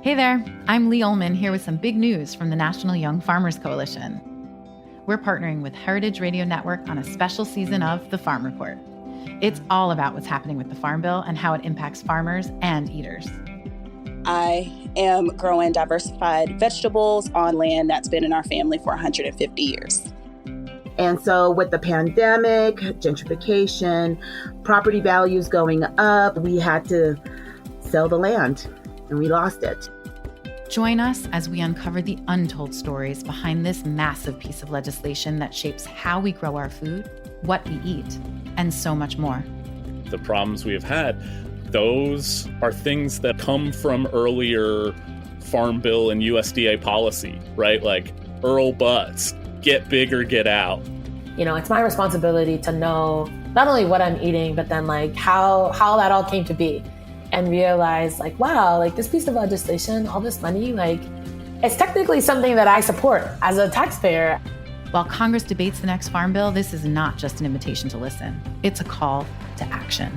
Hey there, I'm Lee Ullman here with some big news from the National Young Farmers Coalition. We're partnering with Heritage Radio Network on a special season of The Farm Report. It's all about what's happening with the Farm Bill and how it impacts farmers and eaters. I am growing diversified vegetables on land that's been in our family for 150 years. And so with the pandemic, gentrification, property values going up, we had to sell the land and we lost it. Join us as we uncover the untold stories behind this massive piece of legislation that shapes how we grow our food, what we eat, and so much more. The problems we have had, those are things that come from earlier Farm Bill and USDA policy, right? Like Earl Butts, get big or get out. You know, it's my responsibility to know not only what I'm eating, but then like how that all came to be. And realize like, wow, like this piece of legislation, all this money, like it's technically something that I support as a taxpayer. While Congress debates the next Farm Bill, this is not just an invitation to listen. It's a call to action.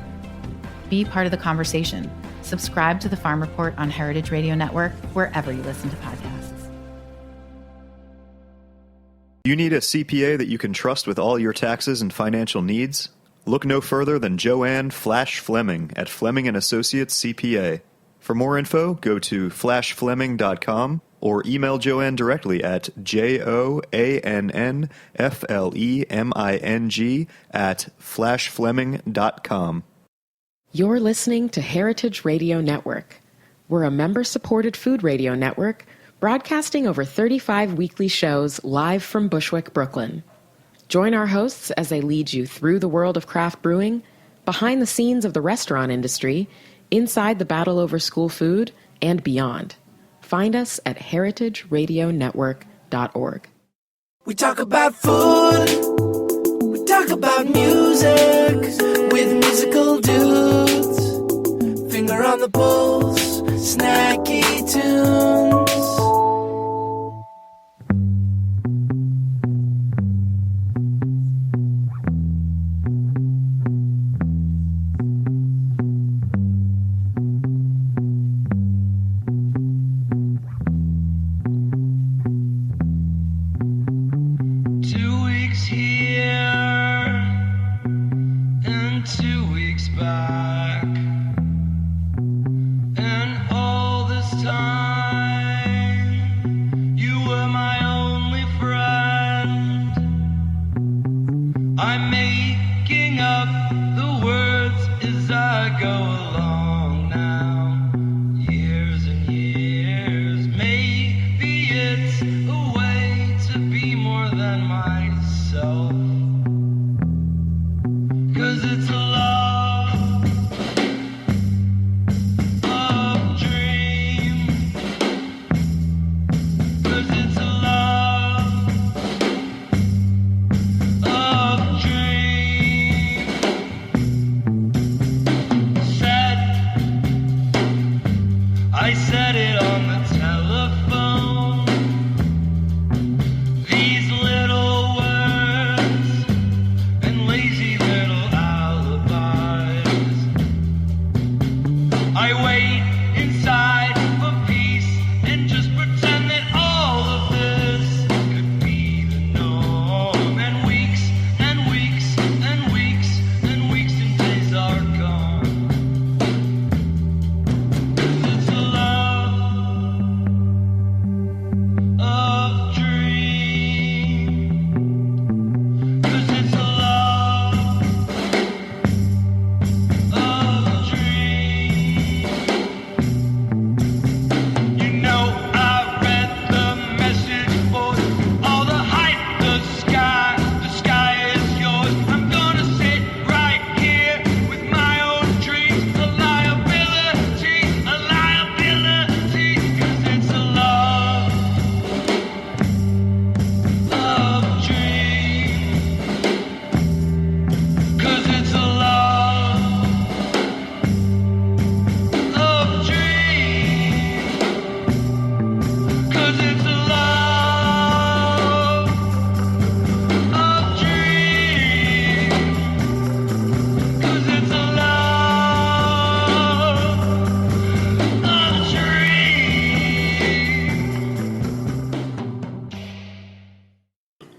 Be part of the conversation. Subscribe to the Farm Report on Heritage Radio Network, wherever you listen to podcasts. You need a CPA that you can trust with all your taxes and financial needs? Look no further than Joanne Flash Fleming at Fleming & Associates CPA. For more info, go to flashfleming.com or email Joanne directly at joannfleming@flashfleming.com. You're listening to Heritage Radio Network. We're a member-supported food radio network broadcasting over 35 weekly shows live from Bushwick, Brooklyn. Join our hosts as they lead you through the world of craft brewing, behind the scenes of the restaurant industry, inside the battle over school food, and beyond. Find us at heritageradionetwork.org. We talk about food, we talk about music, with musical dudes, finger on the pulse, snacky tunes. Set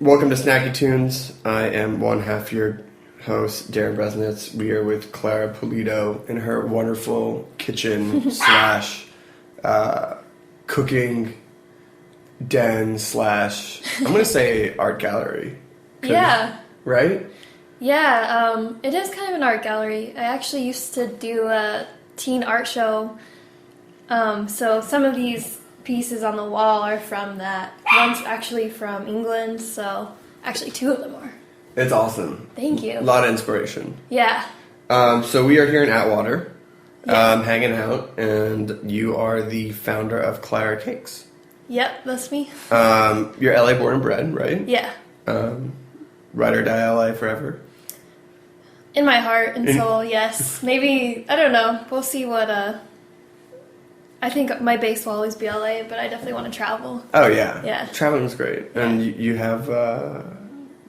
Welcome to Snacky Tunes. I am one half your host, Darren Bresnitz. We are with Clara Polito in her wonderful kitchen slash cooking den slash, I'm going to say art gallery. Yeah. Right? Yeah, it is kind of an art gallery. I actually used to do a teen art show. So some of these pieces on the wall are from that. One's actually from England, so actually two of them are. It's awesome. Thank you. A lot of inspiration. Yeah. So we are here in Atwater, hanging out, and you are the founder of Clara Cakes. Yep, that's me. You're LA born and bred, right? Yeah. Ride or die LA forever? In my heart and soul, yes. Maybe, I don't know. We'll see what, I think my base will always be LA, but I definitely want to travel. Oh, yeah. Yeah. Traveling is great. Yeah. And you have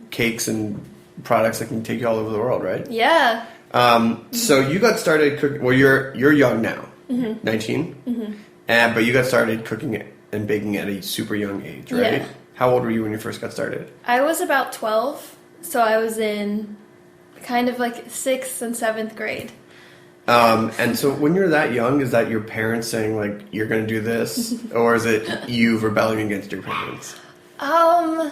cakes and products that can take you all over the world, right? Yeah. So you got started cooking, well, you're young now, 19? Mm-hmm. But you got started cooking and baking at a super young age, right? Yeah. How old were you when you first got started? I was about 12, so I was in kind of like 6th and 7th grade. And so when you're that young, is that your parents saying, like, you're going to do this? Or is it you rebelling against your parents? I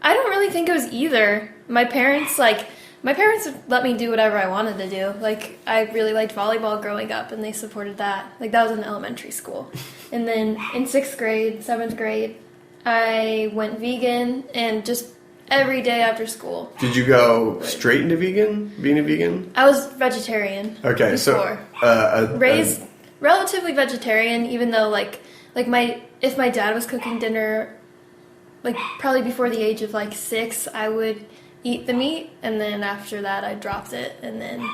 don't really think it was either. My parents would let me do whatever I wanted to do. Like, I really liked volleyball growing up, and they supported that. Like, that was in elementary school. And then in 6th grade, 7th grade, I went vegan, and just every day after school. Did you go straight into being a vegan? I was vegetarian. Okay, before. So raised relatively vegetarian, even though if my dad was cooking dinner, like probably before the age of like 6, I would eat the meat, and then after that I dropped it, and then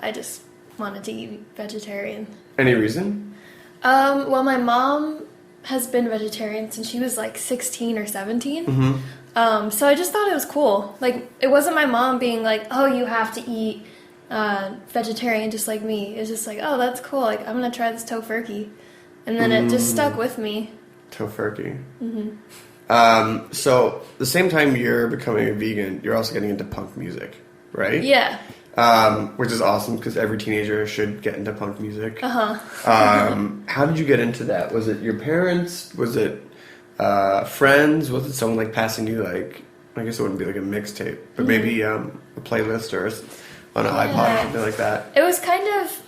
I just wanted to eat vegetarian. Any reason? Well, my mom has been vegetarian since she was like 16 or 17. Mm-hmm. So I just thought it was cool. Like, it wasn't my mom being like, oh, you have to eat vegetarian just like me. It was just like, oh, that's cool. Like, I'm going to try this tofurkey. And then it just stuck with me. Tofurkey. Mm-hmm. So the same time you're becoming a vegan, you're also getting into punk music, right? Yeah. Which is awesome because every teenager should get into punk music. Uh-huh. How did you get into that? Was it your parents? Was it friends? Was it someone like passing you, like, I guess it wouldn't be like a mixtape, but maybe a playlist or on an iPod or something like that? It was kind of,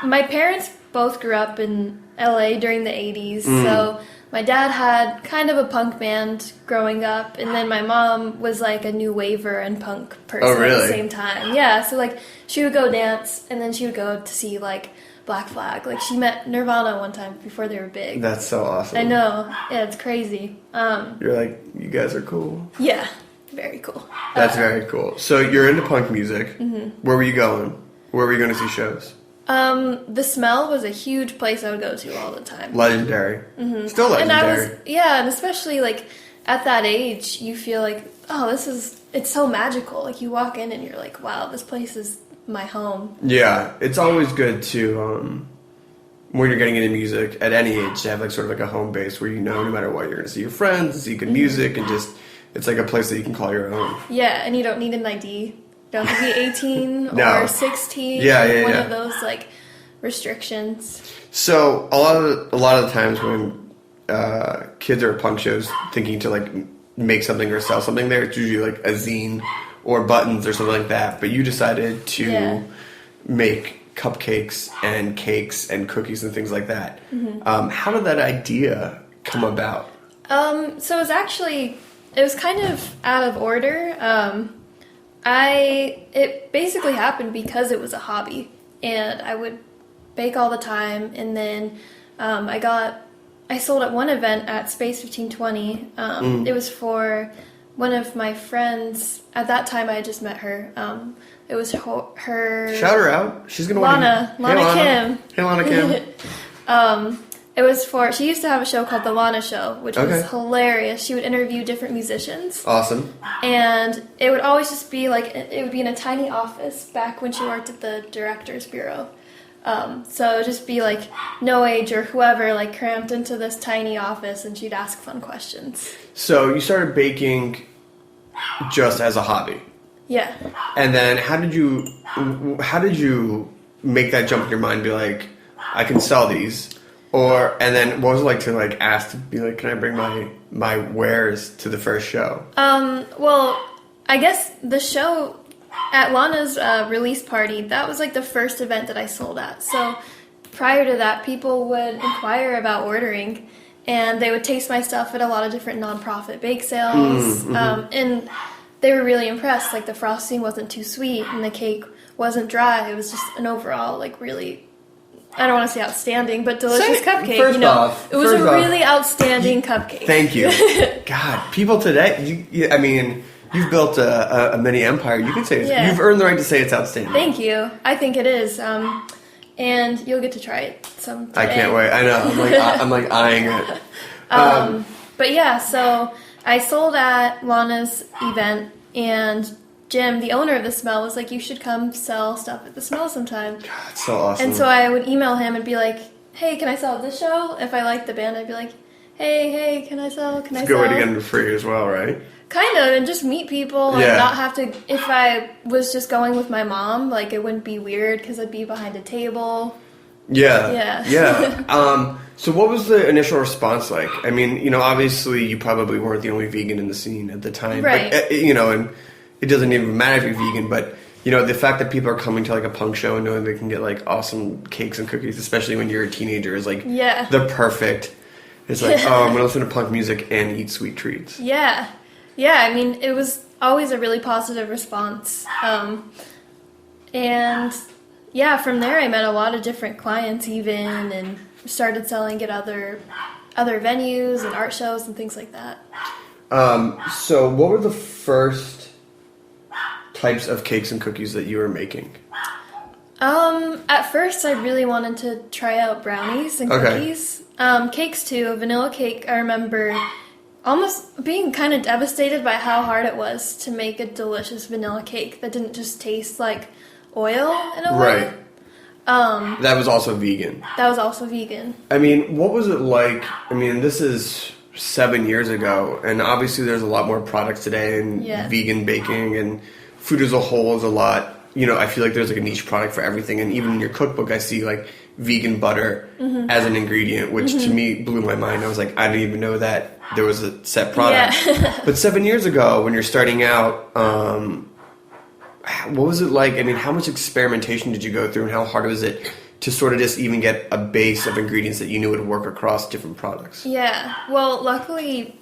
my parents both grew up in LA during the 80s, so my dad had kind of a punk band growing up, and then my mom was like a new waver and punk person at the same time. Yeah, so like she would go dance, and then she would go to see like Black Flag. Like, she met Nirvana one time before they were big. That's so awesome. I know. Yeah, it's crazy. You're like, you guys are cool. Yeah, very cool. That's very cool. So you're into punk music. Mm-hmm. Where were you going? Where were you going to see shows? The Smell was a huge place I would go to all the time. Legendary. Mm-hmm. Still legendary. And especially like at that age, you feel like, oh, it's so magical. Like, you walk in and you're like, wow, this place is my home. Yeah, it's always good to, when you're getting into music at any age, to have like sort of like a home base where you know no matter what, you're going to see your friends, see good music, and just, it's like a place that you can call your own. Yeah, and you don't need an ID. You don't have to be 18 No. or 16. Yeah. One of those like restrictions. So a lot of the times when kids are at punk shows thinking to like make something or sell something there, it's usually like a zine or buttons or something like that. But you decided to make cupcakes and cakes and cookies and things like that. Mm-hmm. How did that idea come about? So it was kind of out of order. It basically happened because it was a hobby, and I would bake all the time, and then I sold at one event at Space 1520. It was for one of my friends. At that time, I had just met her. It was her. Shout her out. She's gonna Lana Kim. Hey, Lana Kim. It was she used to have a show called The Lana Show, which was hilarious. She would interview different musicians. Awesome. And it would always just be like, it would be in a tiny office back when she worked at the Directors Bureau. So it would just be like No Age or whoever like cramped into this tiny office, and she'd ask fun questions. So you started baking just as a hobby. Yeah. And then how did you make that jump in your mind and be like, I can sell these? And then what was it like to like ask to be like, can I bring my wares to the first show? Well, I guess the show at Lana's release party, that was like the first event that I sold at. So prior to that, people would inquire about ordering, and they would taste my stuff at a lot of different nonprofit bake sales. And they were really impressed. Like the frosting wasn't too sweet and the cake wasn't dry. It was just an overall like really, I don't want to say outstanding, but delicious cupcake. It was a really outstanding cupcake. Thank you. God, people today, I mean, you've built a mini empire. You can say you've earned the right to say it's outstanding. Thank you. I think it is. And you'll get to try it someday. I can't wait. I know. I'm like eyeing it. But yeah, so I sold at Lana's event, and Jim, the owner of The Smell, was like, you should come sell stuff at The Smell sometime. God, that's so awesome. And so I would email him and be like, hey, can I sell at this show? If I liked the band, I'd be like, hey, can I sell? It's a good way to get them free as well, right? Kind of, and just meet people and not have to, if I was just going with my mom, like it wouldn't be weird because I'd be behind a table. Yeah. So what was the initial response like? I mean, obviously you probably weren't the only vegan in the scene at the time. Right. But, and it doesn't even matter if you're vegan, but, the fact that people are coming to like a punk show and knowing they can get like awesome cakes and cookies, especially when you're a teenager, is like the perfect. It's like, I'm going to listen to punk music and eat sweet treats. Yeah. Yeah, I mean, it was always a really positive response. And yeah, from there I met a lot of different clients even, and started selling at other venues and art shows and things like that. So what were the first types of cakes and cookies that you were making? At first I really wanted to try out brownies and cookies. Cakes too, vanilla cake, I remember almost being kind of devastated by how hard it was to make a delicious vanilla cake that didn't just taste like oil in a way. Right. That was also vegan. I mean, what was it like? I mean, this is 7 years ago, and obviously there's a lot more products today, and vegan baking and food as a whole is a lot. I feel like there's like a niche product for everything, and even in your cookbook I see like vegan butter as an ingredient, which to me blew my mind. I was like, I didn't even know that there was a set product. But 7 years ago, when you're starting out, what was it like? I mean, how much experimentation did you go through, and how hard was it to sort of just even get a base of ingredients that you knew would work across different products? Yeah, well, luckily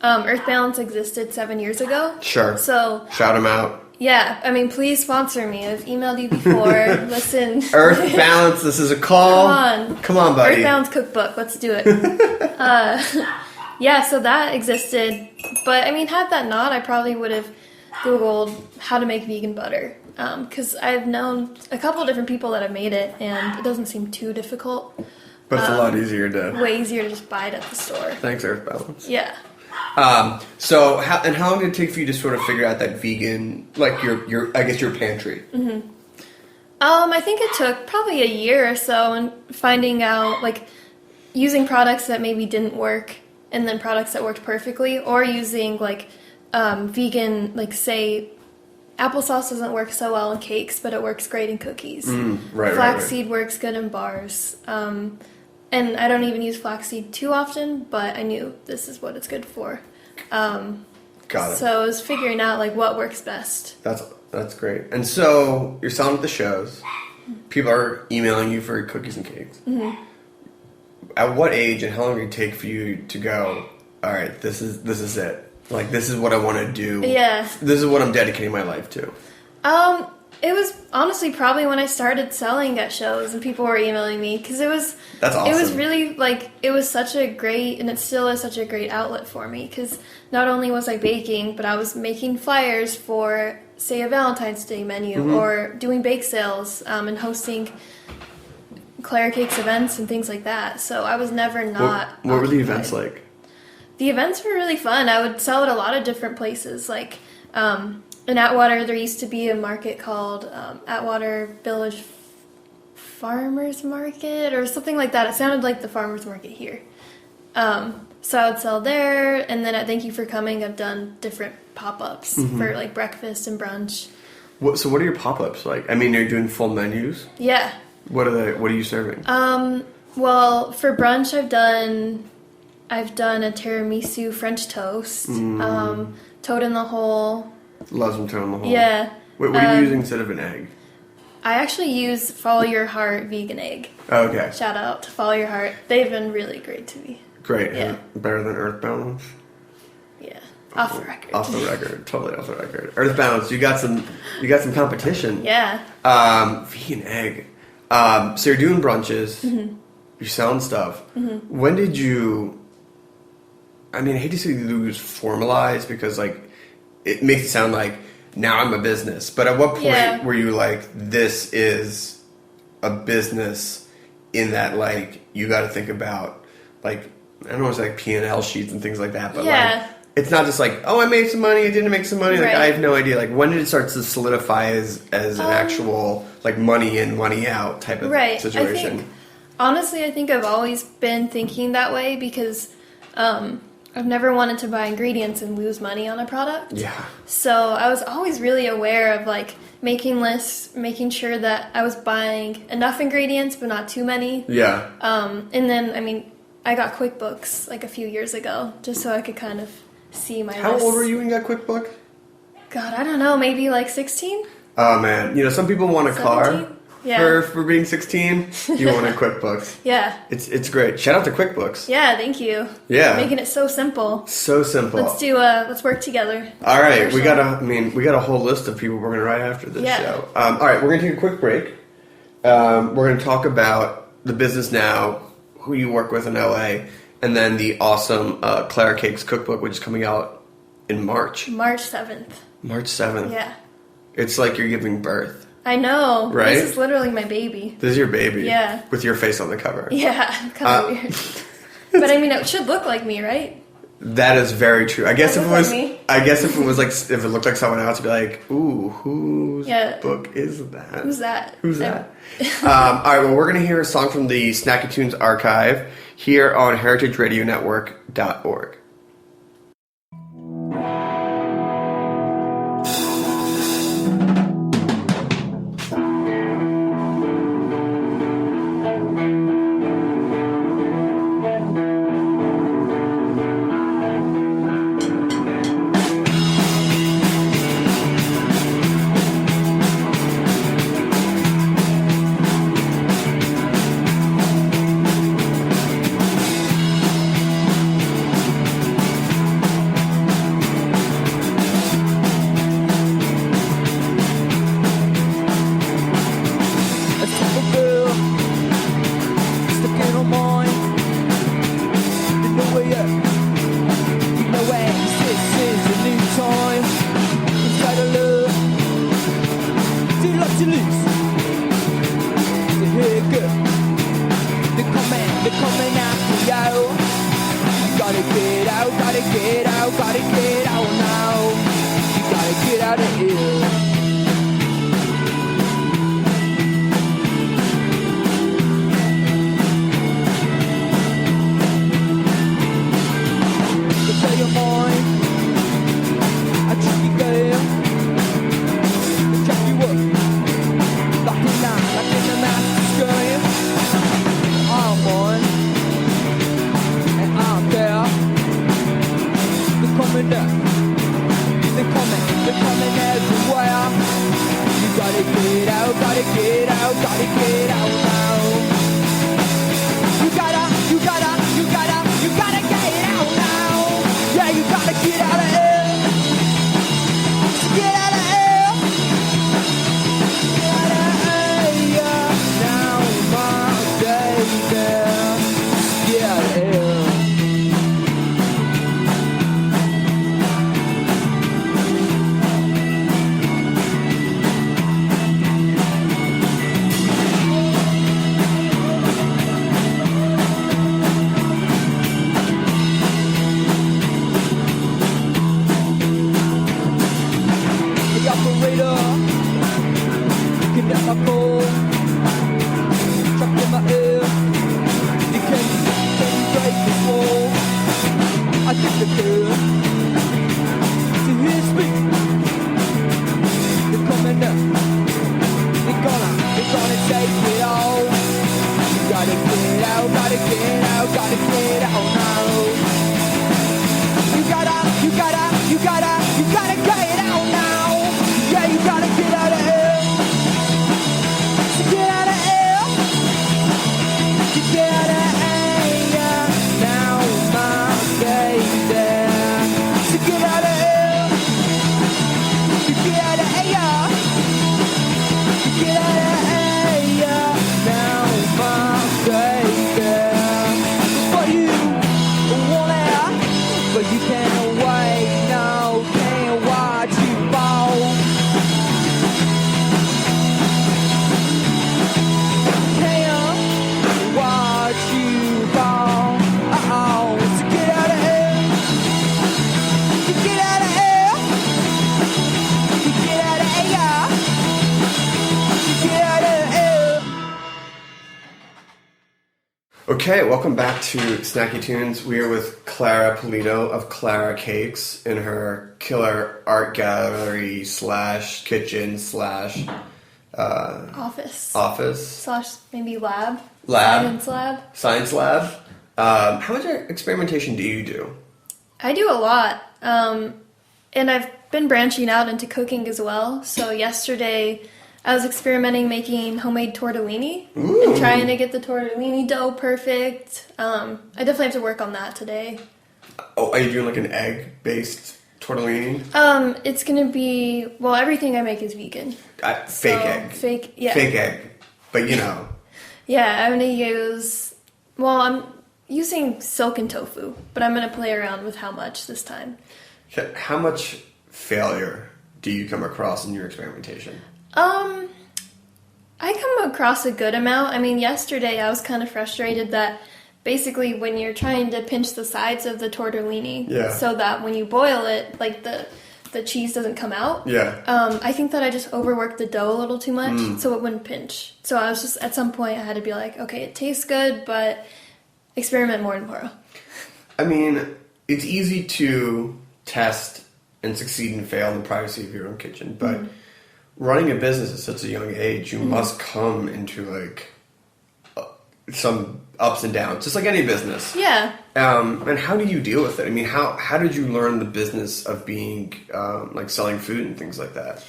Earth Balance existed 7 years ago. Sure. So shout them out. Yeah, I mean, please sponsor me. I've emailed you before. Listen. Earth Balance, this is a call. Come on, buddy. Earth Balance cookbook, let's do it. Yeah, so that existed. But, I mean, had that not, I probably would have Googled how to make vegan butter. Because I've known a couple of different people that have made it, and it doesn't seem too difficult. But it's a lot easier to... Way easier to just buy it at the store. Thanks, Earth Balance. Yeah. So how long did it take for you to sort of figure out that vegan, like your I guess your pantry? I think it took probably a year or so, and finding out like using products that maybe didn't work, and then products that worked perfectly, or using like vegan, like say applesauce doesn't work so well in cakes, but it works great in cookies. Flaxseed works good in bars. And I don't even use flaxseed too often, but I knew this is what it's good for. Got it. So I was figuring out like what works best. That's great. And so you're selling at the shows. People are emailing you for cookies and cakes. At what age and how long did it take for you to go, all right, this is it. Like, this is what I want to do. Yeah. This is what I'm dedicating my life to. It was honestly probably when I started selling at shows and people were emailing me, because that's awesome. It was really like, it was such a great, and it still is such a great outlet for me, because not only was I baking, but I was making flyers for, say, a Valentine's Day menu, or doing bake sales, and hosting Clara Cakes events and things like that. So I was never not. What were the events like? The events were really fun. I would sell at a lot of different places, like in Atwater, there used to be a market called Atwater Village Farmers Market or something like that. It sounded like the farmers market here. So I would sell there, and then at Thank You for Coming, I've done different pop-ups for like breakfast and brunch. So what are your pop-ups like? I mean, are you doing full menus? Yeah. What are you serving? Well, for brunch, I've done a tiramisu French toast, toad in the hole. Love some toad in the hole. Yeah. What are you using instead of an egg? I actually use Follow Your Heart vegan egg. Oh, okay. Shout out to Follow Your Heart. They've been really great to me. Great. Yeah. Better than Earthbound? Yeah. Off the record. Off the record. Totally off the record. Earthbound, you got some competition. Yeah. Vegan egg. So you're doing brunches. You're selling stuff. When did you... I mean, I hate to say use formalize because, like, it makes it sound like now I'm a business. But at what point were you like, this is a business in that, like, you got to think about, like, I don't want to say like P&L sheets and things like that, but like, it's not just like, oh, I made some money, I didn't make some money. Like, I have no idea. Like, when did it start to solidify as an actual, like, money in, money out type of situation? Honestly, I think I've always been thinking that way because I've never wanted to buy ingredients and lose money on a product. Yeah. So I was always really aware of, like, making lists, making sure that I was buying enough ingredients but not too many. Yeah. And then, I mean, I got QuickBooks like a few years ago just so I could kind of see my How lists. old were you when you got QuickBooks? God, I don't know, maybe like 16? Oh, man. You know, some people want a 17? car for being 16. You want a QuickBooks. Yeah. It's great. Shout out to QuickBooks. Yeah, thank you. Yeah. Making it so simple. So simple. Let's work together. All right. We got a whole list of people we're going to write after this show. All right. We're going to take a quick break. We're going to talk about the business now, who you work with in LA, and then the awesome Clara Cakes cookbook, which is coming out in March. March 7th. March 7th. Yeah. It's like you're giving birth. I know. Right? This is literally my baby. This is your baby. Yeah. With your face on the cover. Yeah. Kind of weird. But I mean, it should look like me, right? That is very true. I guess if it was, me. if it looked like someone else, it'd be like, ooh, whose book is that? Who's that? Who's that? All right. Well, we're gonna hear a song from the Snacky Tunes archive here on heritageradionetwork.org. get out, gotta get out now. You gotta get out now. Yeah, you gotta get out of here. So get out of here. You get out of here now, my baby. So get out of here. You get out of here. You get out of here now, my baby. But you want it, but you can't wait. No, can't watch you fall. Can't watch you fall. Uh-oh, so get out of here. You get out of here. You get out of here. You get out of here. Okay, welcome back to Snacky Tunes. We are with Clara Polito of Clara Cakes in her killer art gallery slash kitchen slash Office. office / maybe lab. Lab. Science lab. science lab. How much experimentation do you do? I do a lot. And I've been branching out into cooking as well. So yesterday I was experimenting making homemade tortellini and trying to get the tortellini dough perfect. I definitely have to work on that today. Oh, are you doing like an egg-based tortellini? It's gonna be, well, everything I make is vegan. Fake egg. Fake, yeah. Fake egg. But you know. Yeah, I'm gonna use, well, I'm using silken tofu, but I'm gonna play around with how much this time. How much failure do you come across in your experimentation? I come across a good amount. I mean, yesterday I was kind of frustrated that basically when you're trying to pinch the sides of the tortellini so that when you boil it, like the cheese doesn't come out. Yeah. I think that I just overworked the dough a little too much so it wouldn't pinch. So I was just, at some point I had to be like, okay, it tastes good, but experiment more tomorrow. I mean, it's easy to test and succeed and fail in the privacy of your own kitchen, but running a business at such a young age, you must come into like some ups and downs, just like any business. Yeah. And how do you deal with it? I mean, how did you learn the business of being like selling food and things like that?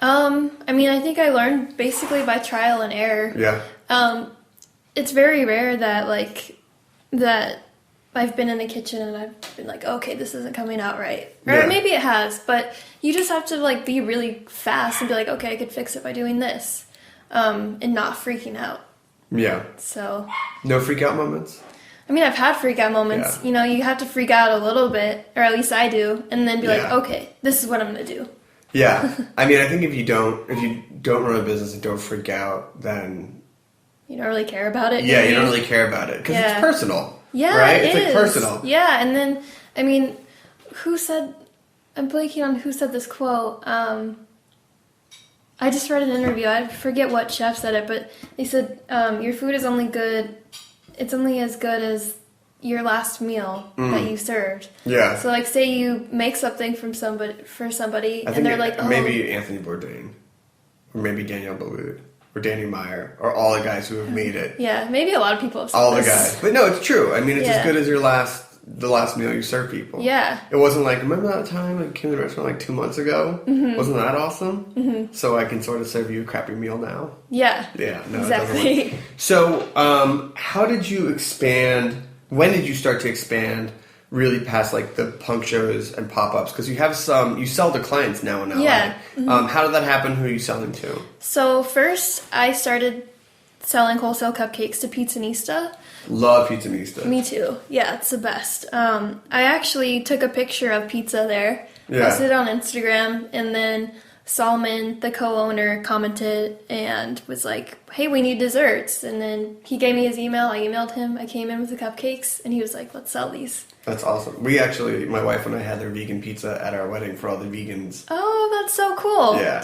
I mean, I think I learned basically by trial and error. Yeah. It's very rare that I've been in the kitchen and I've been like, okay, this isn't coming out right. Or maybe it has, but you just have to like be really fast and be like, okay, I could fix it by doing this. And not freaking out. Yeah. So. No freak out moments? I mean, I've had freak out moments. Yeah. You know, you have to freak out a little bit, or at least I do, and then be like, okay, this is what I'm going to do. Yeah. I mean, I think if you don't run a business and don't freak out, then you don't really care about it. Yeah, you don't really care about it because it's personal. Yeah, right? It's like personal. Yeah, and then, I mean, I'm blanking on who said this quote. I just read an interview. I forget what chef said it, but they said, your food is only good, it's only as good as your last meal that you served. Yeah. So, like, say you make something for somebody, and they're like, oh. Maybe Anthony Bourdain, or maybe Daniel Boulud, or Danny Meyer, or all the guys who have made it. Yeah, maybe a lot of people have said all this. The guys. But no, it's true. I mean, it's as good as the last meal you serve people. Yeah. It wasn't like, remember that time I came to the restaurant like 2 months ago? Mm-hmm. Wasn't that awesome? Mm-hmm. So I can sort of serve you a crappy meal now? Yeah. Yeah, no, exactly. So, how did you expand? When did you start to expand really past like the punk shows and pop-ups? Because you sell to clients now in LA. Yeah. Mm-hmm. How did that happen? Who are you selling to? So first I started selling wholesale cupcakes to Pizzanista. Love Pizzanista. Me too. Yeah, it's the best. I actually took a picture of pizza there, posted it on Instagram, and then Salman, the co-owner, commented and was like, hey, we need desserts. And then he gave me his email. I emailed him. I came in with the cupcakes, and he was like, let's sell these. That's awesome. We actually, my wife and I had their vegan pizza at our wedding for all the vegans. Oh, that's so cool. Yeah.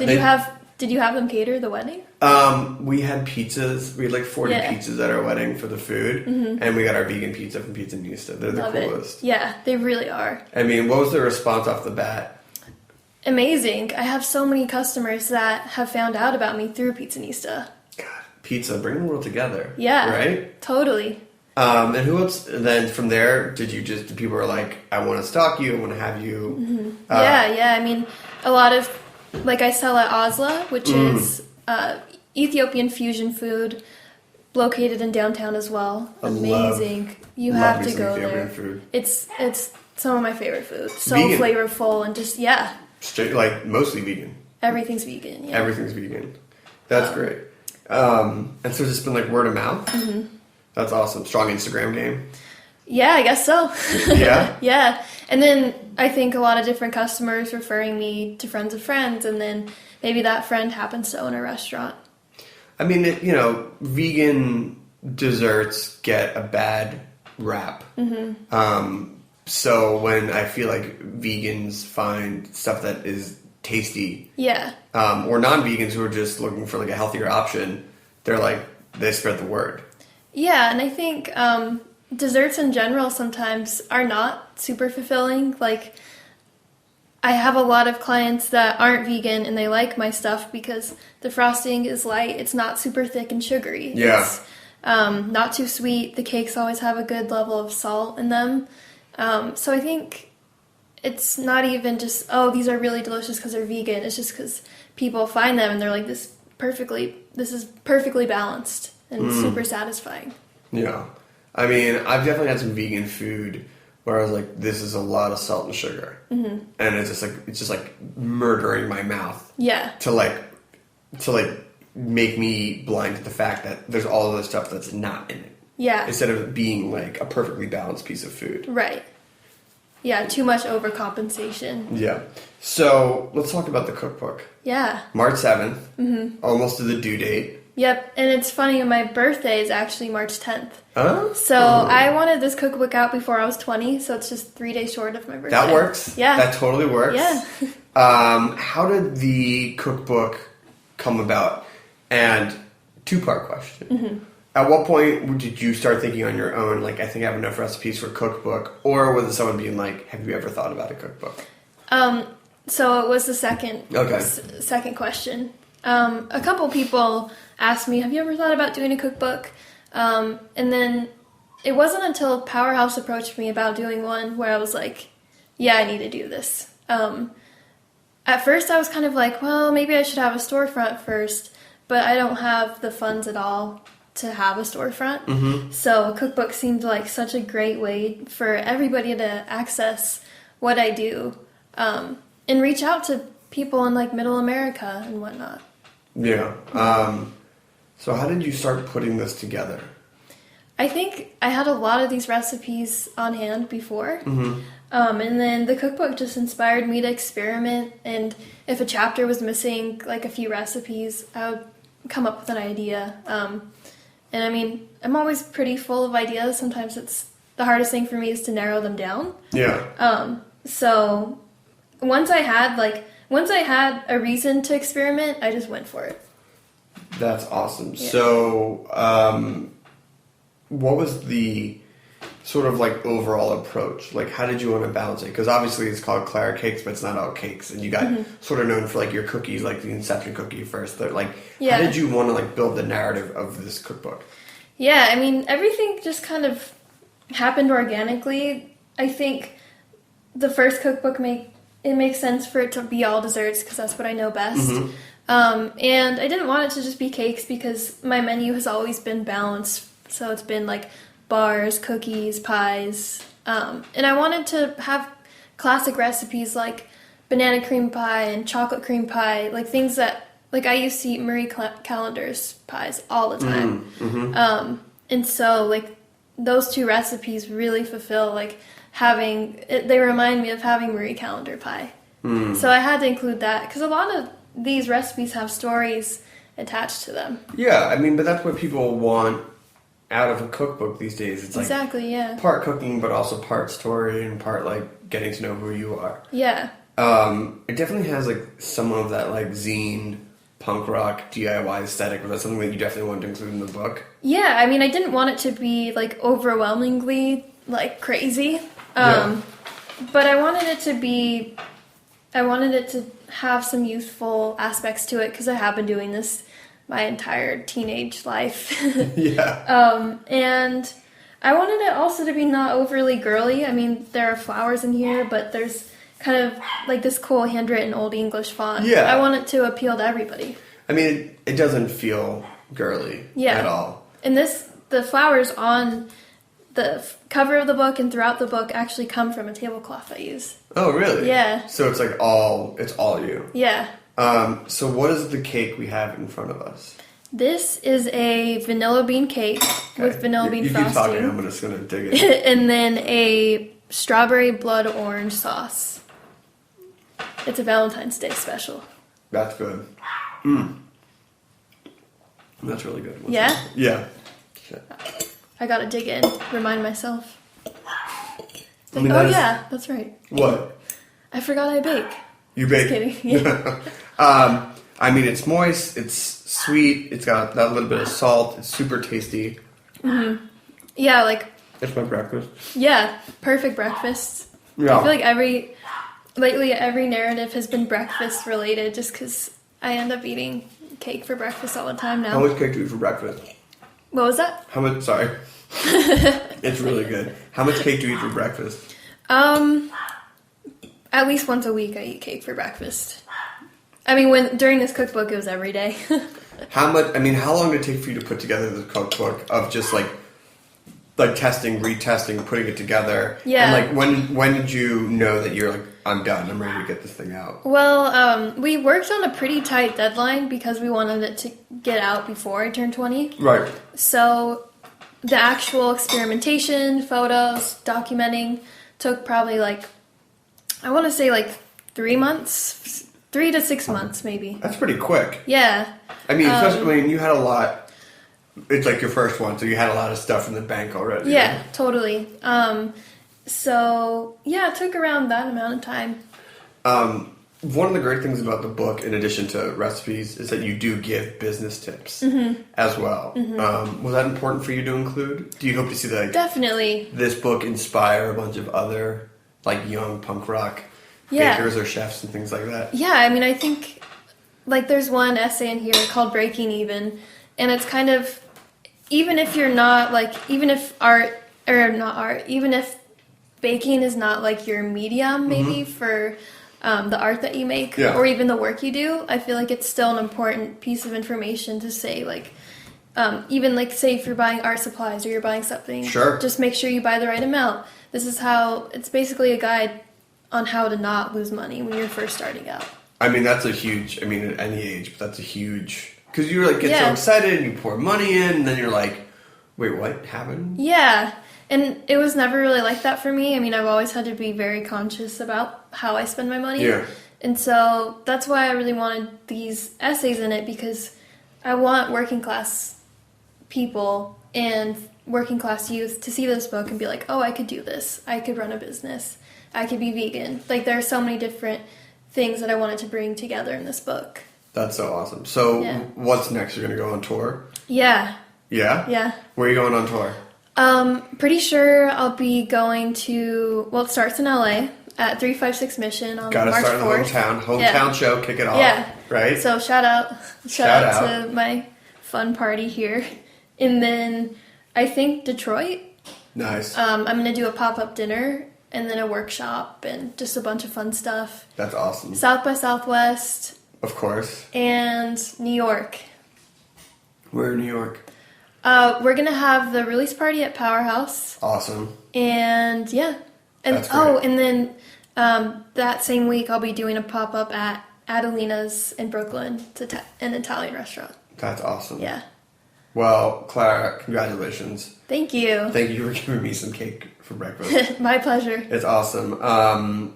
Did you have them cater the wedding? We had pizzas. We had like 40 pizzas at our wedding for the food. Mm-hmm. And we got our vegan pizza from Pizzanista. They're the coolest. Yeah, they really are. I mean, what was the response off the bat? Amazing. I have so many customers that have found out about me through Pizzanista. God, pizza, bring the world together. Yeah. Right? Totally. And who else? And then from there, did people were like, I want to stalk you, I want to have you? Mm-hmm. Yeah. I mean, a lot of, like, I sell at Osla, which is Ethiopian fusion food, located in downtown as well. Amazing. You have to go there. Food. It's some of my favorite food. So vegan. Flavorful and just, straight, like, mostly vegan. Everything's vegan, yeah. Everything's vegan. That's great. And so it's just been like word of mouth? Mm-hmm. That's awesome. Strong Instagram game? Yeah, I guess so. Yeah? Yeah. And then I think a lot of different customers referring me to friends of friends, and then maybe that friend happens to own a restaurant. I mean, vegan desserts get a bad rap. Mm-hmm. So when I feel like vegans find stuff that is tasty, or non-vegans who are just looking for like a healthier option, they spread the word. Yeah, and I think desserts in general sometimes are not super fulfilling. Like, I have a lot of clients that aren't vegan and they like my stuff because the frosting is light. It's not super thick and sugary. Yeah. It's not too sweet. The cakes always have a good level of salt in them. So I think it's not even just, these are really delicious because they're vegan. It's just because people find them and they're like, this is perfectly balanced and super satisfying. Yeah. I mean, I've definitely had some vegan food where I was like, this is a lot of salt and sugar. Mm-hmm. And it's just like murdering my mouth. Yeah. To make me blind to the fact that there's all of this stuff that's not in it. Yeah. Instead of it being like a perfectly balanced piece of food. Right. Yeah, too much overcompensation. Yeah. So let's talk about the cookbook. Yeah. March 7th, almost to the due date. Yep, and it's funny, my birthday is actually March 10th. Oh. So I wanted this cookbook out before I was 20, so it's just 3 days short of my birthday. That works. Yeah. That totally works. Yeah. How did the cookbook come about? And two-part question. Mm-hmm. At what point did you start thinking on your own, like, I think I have enough recipes for a cookbook? Or was it someone being like, have you ever thought about a cookbook? So it was the second question. A couple people asked me, have you ever thought about doing a cookbook? And then it wasn't until Powerhouse approached me about doing one where I was like, yeah, I need to do this. At first I was kind of like, well, maybe I should have a storefront first, but I don't have the funds at all to have a storefront. Mm-hmm. So a cookbook seemed like such a great way for everybody to access what I do, and reach out to people in like Middle America and whatnot. Yeah. So how did you start putting this together? I think I had a lot of these recipes on hand before. Mm-hmm. And then the cookbook just inspired me to experiment. And if a chapter was missing like a few recipes, I would come up with an idea. And I mean, I'm always pretty full of ideas. Sometimes the hardest thing for me is to narrow them down. Yeah. So once I had a reason to experiment, I just went for it. That's awesome. Yeah. So, what was the sort of like overall approach? Like, how did you want to balance it? Because obviously it's called Clara Cakes, but it's not all cakes. And you got sort of known for like your cookies, like the Inception cookie first. But like, how did you want to like build the narrative of this cookbook? Yeah, I mean, everything just kind of happened organically. I think the first cookbook it makes sense for it to be all desserts because that's what I know best. Mm-hmm. And I didn't want it to just be cakes because my menu has always been balanced. So it's been like bars, cookies, pies. And I wanted to have classic recipes like banana cream pie and chocolate cream pie, like things that, like I used to eat Marie Callender's pies all the time. Mm-hmm. And so like those two recipes really fulfill like they remind me of having Marie Callender pie. Mm. So I had to include that because a lot of these recipes have stories attached to them. Yeah, I mean, but that's what people want out of a cookbook these days. It's like exactly, yeah. Part cooking, but also part story and part like getting to know who you are. Yeah. It definitely has like some of that like zine, punk rock, DIY aesthetic. Was that something that you definitely wanted to include in the book? Yeah, I mean, I didn't want it to be like overwhelmingly like crazy. But I wanted it to have some youthful aspects to it because I have been doing this my entire teenage life. Yeah. And I wanted it also to be not overly girly. I mean, there are flowers in here, but there's kind of like this cool handwritten Old English font. Yeah. I want it to appeal to everybody. I mean, it doesn't feel girly at all. And the flowers on the cover of the book and throughout the book actually come from a tablecloth I use. Oh, really? Yeah. So it's like all you. Yeah. So what is the cake we have in front of us? This is a vanilla bean cake with vanilla bean frosting. You keep talking, I'm just going to dig it. And then a strawberry blood orange sauce. It's a Valentine's Day special. That's good. That's really good. Yeah? Yeah. Shit. I gotta dig in, remind myself. I mean, yeah, that's right. What? I forgot I bake. You bake? Just kidding. Yeah. I mean, it's moist, it's sweet, it's got that little bit of salt, it's super tasty. Mm-hmm. Yeah, like... It's my breakfast. Yeah, perfect breakfast. Yeah. I feel like lately every narrative has been breakfast related just because I end up eating cake for breakfast all the time now. How much cake do you eat for breakfast? What was that? How much, sorry. It's really good. How much cake do you eat for breakfast? At least once a week I eat cake for breakfast. I mean, during this cookbook, it was every day. How long did it take for you to put together the cookbook of just like testing, retesting, putting it together? Yeah. And like, when did you know that you're like, I'm done, I'm ready to get this thing out? Well, we worked on a pretty tight deadline because we wanted it to get out before I turned 20. Right. So the actual experimentation, photos, documenting took probably I want to say 3 months, 3 to 6 months maybe. That's pretty quick. Yeah. I mean, especially you had a lot. It's like your first one, so you had a lot of stuff in the bank already. Yeah, totally. So yeah, it took around that amount of time. One of the great things about the book, in addition to recipes, is that you do give business tips as well. Was that important for you to include? Do you hope to see Definitely this book inspire a bunch of other young punk rock bakers or chefs and things like that? Yeah, I mean, I think there's one essay in here called Breaking Even, and it's kind of, even if you're not even if even if baking is not your medium maybe for the art that you make or even the work you do, I feel like it's still an important piece of information to say, even say if you're buying art supplies or you're buying something, just make sure you buy the right amount. This is how, it's basically a guide on how to not lose money when you're first starting out. I mean, that's a huge, at any age, but that's a huge, because you get so excited and you pour money in and then you're like, wait, what happened? Yeah. And it was never really like that for me. I mean, I've always had to be very conscious about how I spend my money. Yeah. And so that's why I really wanted these essays in it, because I want working class people and working class youth to see this book and be like, oh, I could do this. I could run a business. I could be vegan. There are so many different things that I wanted to bring together in this book. That's so awesome. So what's next? You're going to go on tour? Yeah. Yeah? Yeah. Where are you going on tour? Pretty sure I'll be going to, it starts in LA at 356 Mission on March 4th. Gotta start in the hometown show, kick it off. Yeah. Right? So shout out to my fun party here. And then I think Detroit. Nice. I'm going to do a pop-up dinner and then a workshop and just a bunch of fun stuff. That's awesome. South by Southwest. Of course. And New York. Where in New York? We're going to have the release party at Powerhouse. Awesome. And yeah. And and then that same week I'll be doing a pop-up at Adelina's in Brooklyn. It's an Italian restaurant. That's awesome. Yeah. Well, Clara, congratulations. Thank you. Thank you for giving me some cake for breakfast. My pleasure. It's awesome.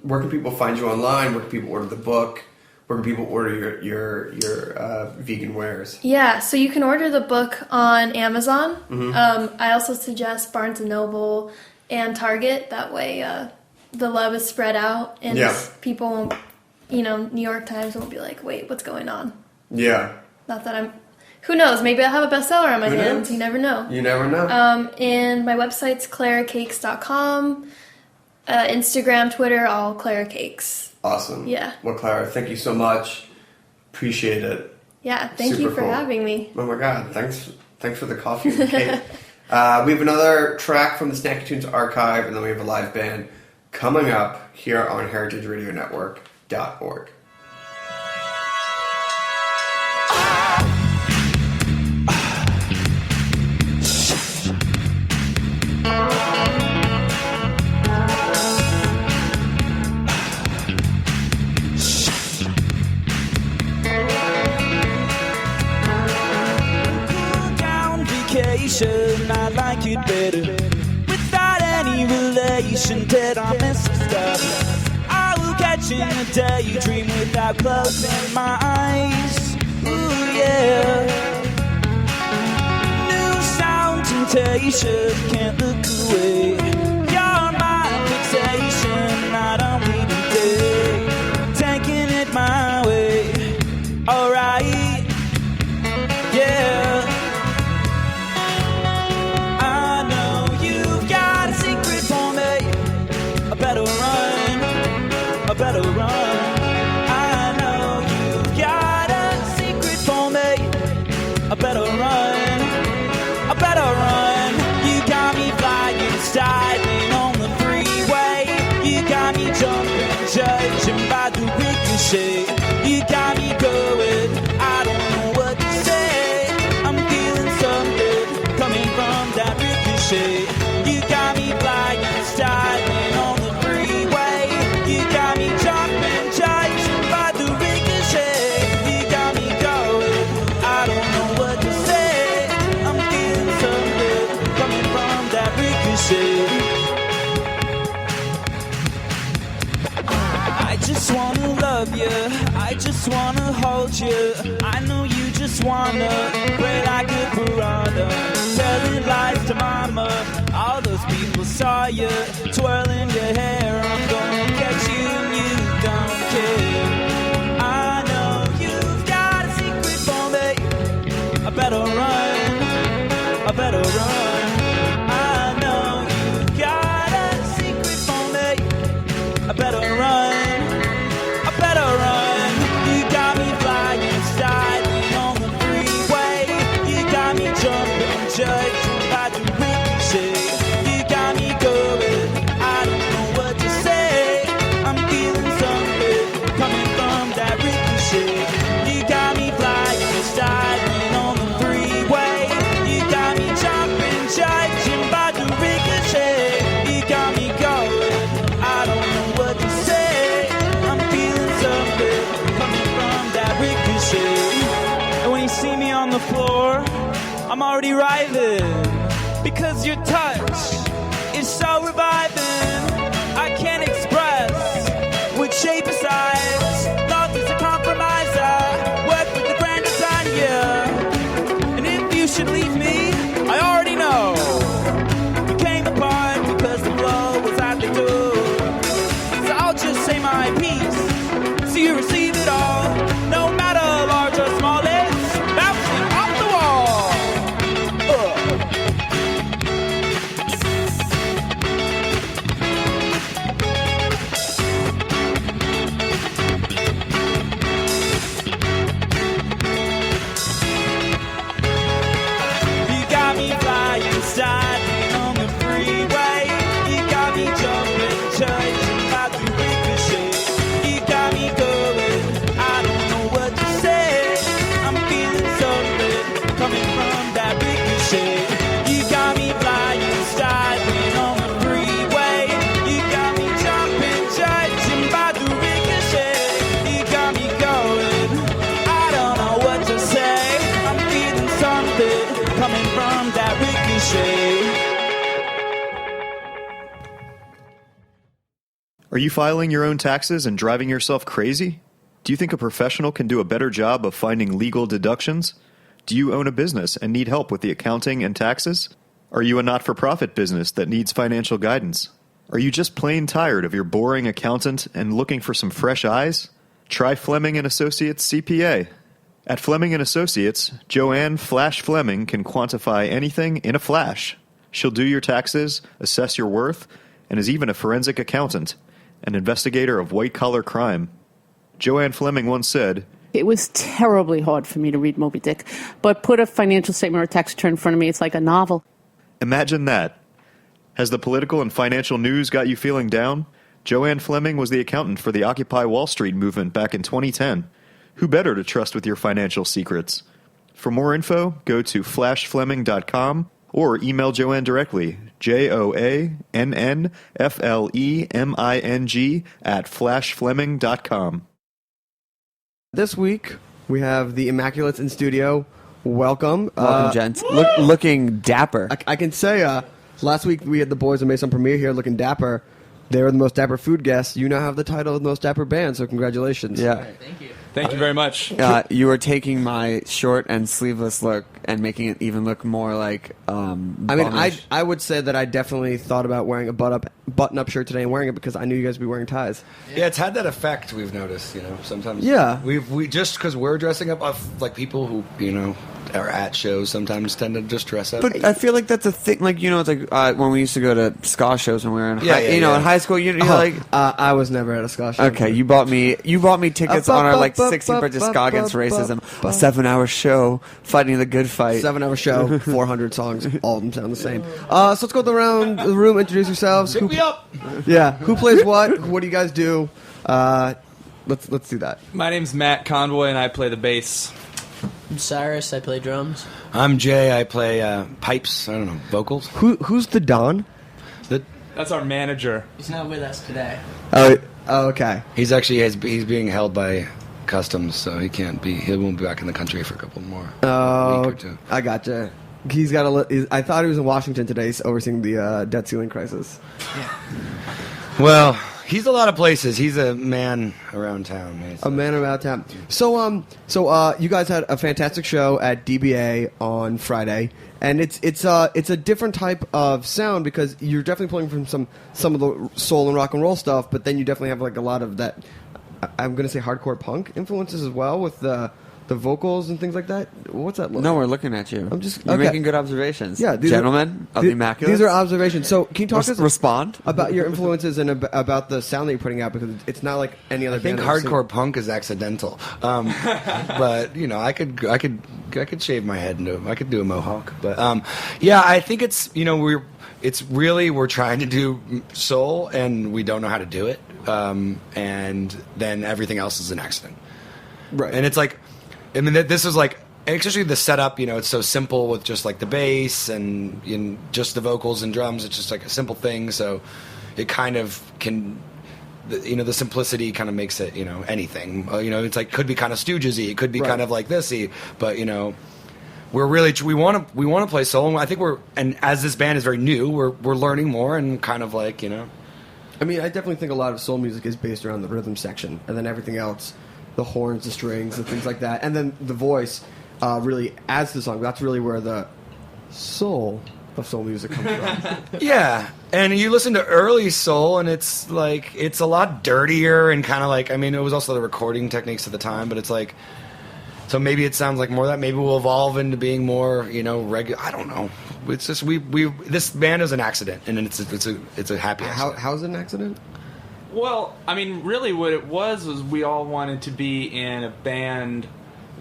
Where can people find you online? Where can people order the book? Where can people order your vegan wares? Yeah, so you can order the book on Amazon. I also suggest Barnes & Noble and Target. That way the love is spread out and people won't, New York Times won't be like, wait, what's going on? Yeah. Not that who knows? Maybe I'll have a bestseller on my hands. You never know. You never know. And my website's claracakes.com. Instagram, Twitter, all Clara Cakes. Awesome. Yeah. Well, Clara, thank you so much. Appreciate it. Yeah, thank you for having me. Oh my God, thanks for the coffee and the cake. We have another track from the Snacky Tunes archive, and then we have a live band coming up here on heritageradionetwork.org. I like it better without any relation. Dead on this stuff. I will catch in a daydream without closing my eyes. Ooh yeah. New sound temptation, can't look away. You're my fixation, not only today. Taking it my way. Alright. Yeah. Better run. I know you got a secret for me. A better run. A better run. You got me flying, styling on the freeway. You got me jumping, judging by the ricochet. You got me going. I don't know what to say. I'm feeling something coming from that ricochet. You got me flying, styling on the freeway. You got me jumping, judging by the ricochet. You got me going, I don't know what to say. I'm feeling something coming from that ricochet. I just wanna love you, I just wanna hold you. I know you just wanna play like a piranha, telling lies to mama. All those people saw you twirling your hair. I'm gonna catch you and you don't care. I know you've got a secret for me. I better run, I better run. I know you've got a secret for me. I better run, I better run. You got me flying, styling on the freeway. You got me jumping, judging by the ricochet. You got me going, I don't know what to say. I'm feeling something coming from that ricochet. You got me flying, styling on the freeway. You got me jumping, judging by the ricochet. You got me going, I don't know what to say. I'm feeling something coming from that ricochet. And when you see me on the floor, I'm already writhing, because your touch is so reviving. I can't express what shape or size. Love is a compromise. I work with the grand design, yeah. And if you should leave me, I already know. We came apart because the flow was at the door. So I'll just say my piece, so you receive it all. No matter large or small, it's bouncing off the wall. You got me flying, styling on the freeway. You got me jumping, judging by the ricochet. You got me going, I don't know what to say. I'm feeling something coming from that ricochet. You got me flying, styling on the freeway. You got me jumping, judging by the ricochet. You got me going, I don't know what to say. I'm feeling something coming from that ricochet. Are you filing your own taxes and driving yourself crazy? Do you think a professional can do a better job of finding legal deductions? Do you own a business and need help with the accounting and taxes? Are you a not-for-profit business that needs financial guidance? Are you just plain tired of your boring accountant and looking for some fresh eyes? Try Fleming & Associates CPA. At Fleming & Associates, Joanne Flash Fleming can quantify anything in a flash. She'll do your taxes, assess your worth, and is even a forensic accountant, an investigator of white-collar crime. Joanne Fleming once said, It was terribly hard for me to read Moby Dick, but put a financial statement or a tax return in front of me, it's like a novel. Imagine that. Has the political and financial news got you feeling down? Joanne Fleming was the accountant for the Occupy Wall Street movement back in 2010. Who better to trust with your financial secrets? For more info, go to flashfleming.com or email Joanne directly, JoannFleming @flashfleming.com. This week, we have the Immaculates in studio. Welcome. Welcome, gents. Looking dapper. I can say, last week we had the boys of Mason Premiere here looking dapper. They were the most dapper food guests. You now have the title of the most dapper band, so congratulations. Yeah. Right, thank you. Thank you very much. You were taking my short and sleeveless look and making it even look more like I mean, I would say that I definitely thought about wearing a button-up shirt today and wearing it because I knew you guys would be wearing ties. Yeah, it's had that effect, we've noticed, sometimes. Yeah. We just because we're dressing up like people who, are at shows sometimes tend to just dress up. But I feel like that's a thing. Like, it's like when we used to go to ska shows when we were in in high school. I was never at a ska show. Okay, you bought me tickets on our 16th birthday ska against racism. A 7-hour show fighting the good fight. 7-hour show, 400 songs, all of them sound the same. So let's go around the room, introduce yourselves. Pick me up. Yeah, who plays what? What do you guys do? Let's do that. My name's Matt Convoy, and I play the bass. I'm Cyrus. I play drums. I'm Jay. I play pipes. I don't know, vocals. Who's the Don? That's our manager. He's not with us today. Oh, okay. He's actually he's being held by customs, so he won't be back in the country for a couple more week or two. I gotcha. He's got I thought he was in Washington today, overseeing the debt ceiling crisis. Yeah. Well, he's a lot of places. He's a man around town. A man around town. So you guys had a fantastic show at DBA on Friday, and it's a different type of sound because you're definitely pulling from some of the soul and rock and roll stuff, but then you definitely have like a lot of that. I'm going to say hardcore punk influences as well with the vocals and things like that. What's that look? No, we're looking at you. You're making good observations. Yeah, gentlemen of the Immaculates. These are observations. So can you talk to us respond about your influences and about the sound that you're putting out, because it's not like any other I think band hardcore punk is accidental. But I could shave my head I could do a mohawk. But I think it's we're trying to do soul and we don't know how to do it. And then everything else is an accident. Right. And it's like, I mean, this is like, especially the setup, it's so simple with just like the bass and just the vocals and drums. It's just like a simple thing. So it kind of can, the simplicity kind of makes it, anything. It's like, could be kind of Stooges-y. It could be kind of like this-y. But, we're really, we want to play soul. And I think and as this band is very new, we're learning more and kind of like, I mean, I definitely think a lot of soul music is based around the rhythm section, and then everything else, the horns, the strings, and things like that, and then the voice really adds to the song. That's really where the soul of soul music comes from. Yeah, and you listen to early soul, and it's like it's a lot dirtier and kind of like, I mean, it was also the recording techniques at the time, but it's like, so maybe it sounds like more of that. Maybe we'll evolve into being more, regular. I don't know. It's just this band is an accident, and it's a happy accident. How's it an accident? Well, I mean, really what it was we all wanted to be in a band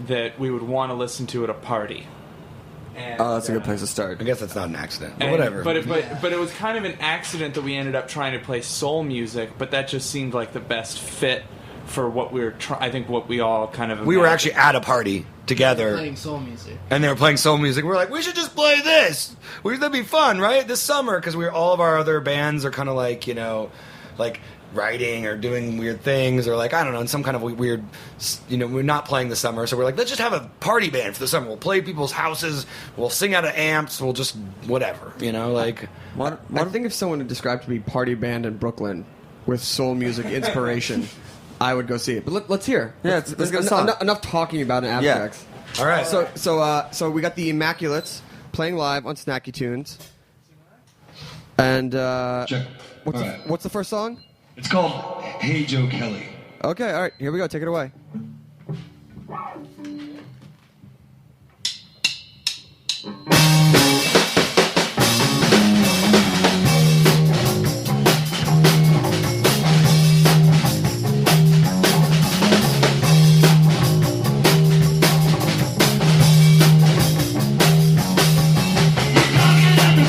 that we would want to listen to at a party. And, that's a good place to start. I guess that's not an accident, but whatever. But it was kind of an accident that we ended up trying to play soul music, but that just seemed like the best fit for what we were I think what we all kind of we were actually at a party together playing soul music, and they were playing soul music. We're like, we should just play this. That'd be fun, right? This summer, because all of our other bands are kind of like, like writing or doing weird things, or like, I don't know, in some kind of weird, we're not playing the summer, so we're like, let's just have a party band for the summer. We'll play people's houses, we'll sing out of amps, we'll just whatever, like. I think if someone had described to me party band in Brooklyn with soul music inspiration, I would go see it. But let's hear. Yeah, let's get a song. Enough talking about it in abstracts. Yeah. All right. So we got the Immaculates playing live on Snacky Tunes. And what's the first song? It's called Hey Joe Kelly. Okay, all right. Here we go. Take it away. You're talking at the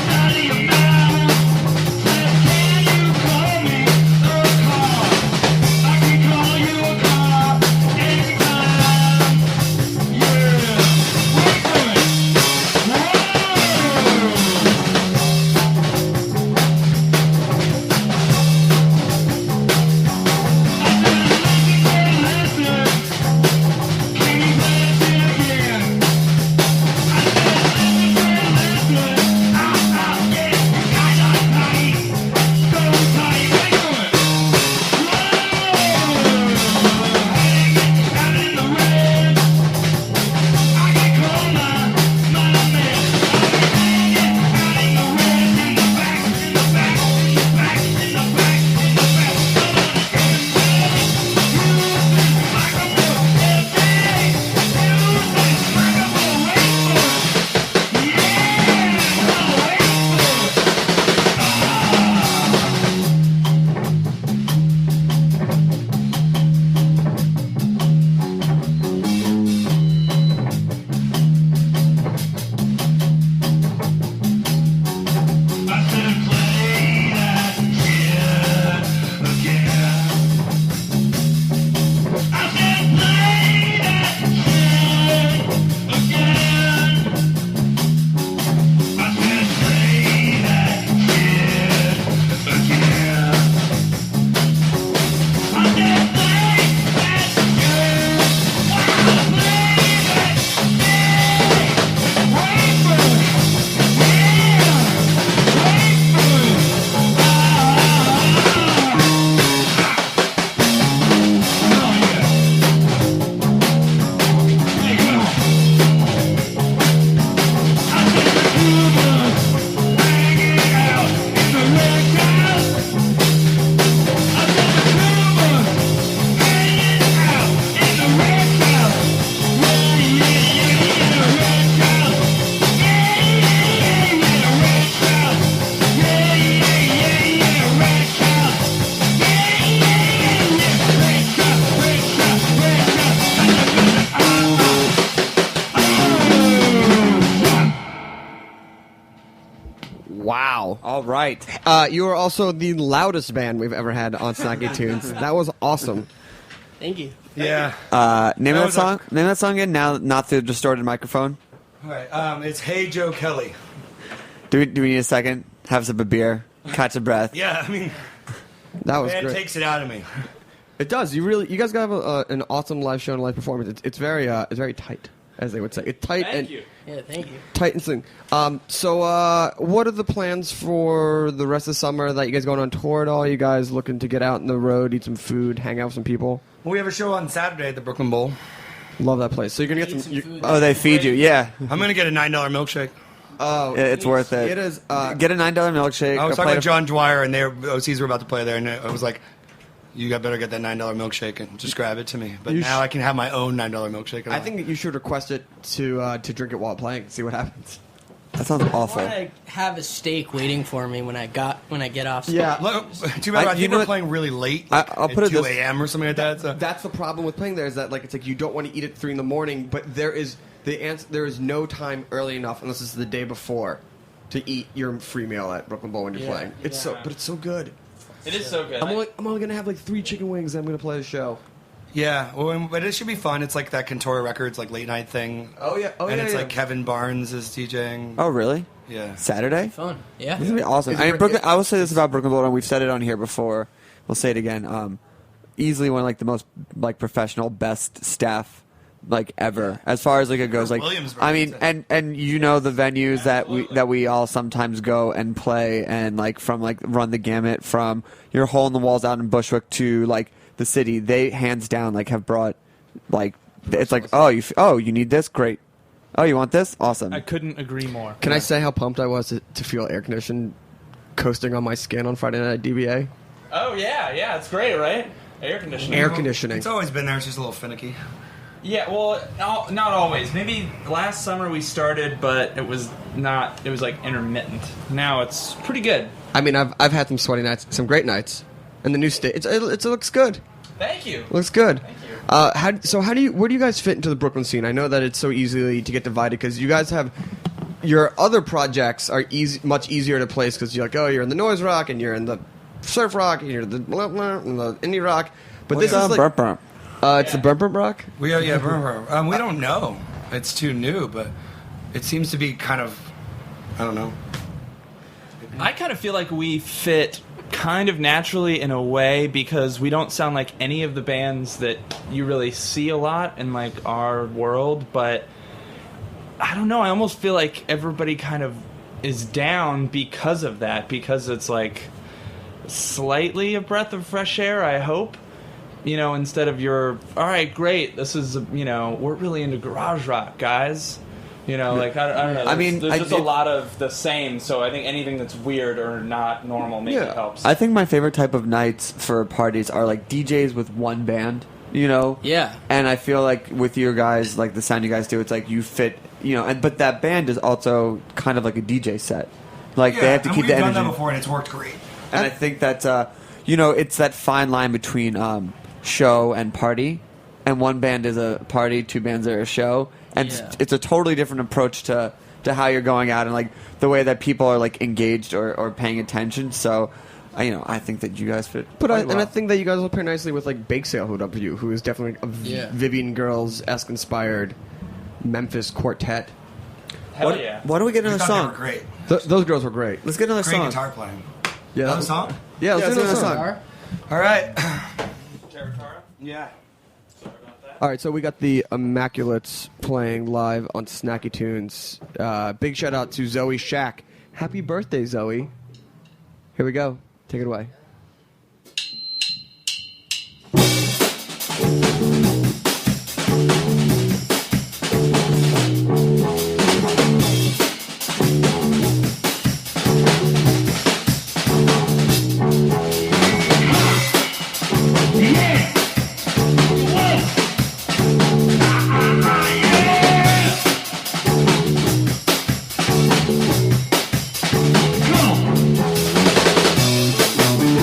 All right. You are also the loudest band we've ever had on Snacky Tunes. That was awesome. Thank you. Yeah. Name of that song? Name of that song again. Now, not through the distorted microphone. All right. It's Hey Joe Kelly. Do we need a second? Have a sip of beer. Catch a breath. Yeah, I mean, That was man great. takes it out of me. It does. You guys got to have an awesome live show and live performance. It's very tight, as they would say. It's tight Thank you. Yeah, thank you. Tight and sling. So what are the plans for the rest of the summer? That you guys going on tour at all? You guys looking to get out on the road, eat some food, hang out with some people? Well, we have a show on Saturday at the Brooklyn Bowl. Love that place. So you're gonna get some. food. Oh, they feed you. Yeah. I'm gonna get a $9 milkshake. Oh, It's worth it. It is. Get a $9 milkshake. I was a talking plate to of- John Dwyer, and their OCs were about to play there, and I was like, "You better get that $9 milkshake and just grab it to me." But You now I can have my own $9 milkshake. I think you should request it to drink it while playing and see what happens. That sounds awful. I have a steak waiting for me when I get off. Stage. Yeah. Look, too bad. I think we're playing really late, I'll put at it 2 this- a.m. or something like that. So. That's the problem with playing there is that it's like you don't want to eat at 3 a.m, but there is there is no time early enough unless it's the day before to eat your free meal at Brooklyn Bowl when you're playing. It's so good. It is so good. I'm only gonna have like 3 chicken wings. And I'm gonna play the show. Yeah, well, but it should be fun. It's like that Contora Records like late night thing. Oh yeah, and it's like Kevin Barnes is DJing. Oh, really? Yeah. Saturday? Fun. Yeah. This is gonna be awesome. Is I it- mean, Brooklyn, I will say this about Brooklyn Bowl, and we've said it on here before. We'll say it again. Easily one of the most professional, best staff ever, as far as it goes. Williamsburg, I mean, and the venues that we all sometimes go and play, and from run the gamut from your hole in the walls out in Bushwick to the city. They hands down have brought it's you need this, great. Oh, you want this? Awesome. I couldn't agree more. Can I say how pumped I was to feel air conditioning coasting on my skin on Friday night at DBA? Oh yeah, it's great, right? Air conditioning. Air conditioning. It's always been there. It's just a little finicky. Yeah, well, not always. Maybe last summer we started, but it was not. It was intermittent. Now it's pretty good. I mean, I've had some sweaty nights, some great nights, and the new state. It looks good. Thank you. Looks good. Thank you. Where do you guys fit into the Brooklyn scene? I know that it's so easily to get divided because you guys have your other projects are much easier to place because you're in the noise rock and you're in the surf rock and you're in the blah, blah, and the indie rock. But this is it's the burp rock. We don't know. It's too new, but it seems to be kind of. I don't know. I kind of feel like we fit kind of naturally in a way because we don't sound like any of the bands that you really see a lot in our world, but I don't know, I almost feel like everybody kind of is down because of that, because it's slightly a breath of fresh air, I hope, instead of all right, great, this is we're really into garage rock, guys. I don't know. I mean, there's just a lot of the same, so I think anything that's weird or not normal maybe helps. I think my favorite type of nights for parties are DJs with one band, Yeah. And I feel with your guys, the sound you guys do, it's you fit, but that band is also kind of like a DJ set. They have to keep the energy. We've done that before, and it's worked great. And I think that's, it's that fine line between show and party. And one band is a party, 2 bands are a show. And it's a totally different approach to how you're going out and the way that people are engaged or paying attention. So, I think that you guys fit. But I think that you guys will pair nicely with Bake Sale, who is definitely a Vivian Girls-esque inspired Memphis quartet. Hell yeah! Why don't we get another song? They were great. Those girls were great. Let's get another Great song. guitar playing. Yeah, Another song. Yeah, let's do another song. All right. Clara? Yeah. All right, so we got the Immaculates playing live on Snacky Tunes. Big shout out to Zoe Shack. Happy birthday, Zoe. Here we go. Take it away. Come on.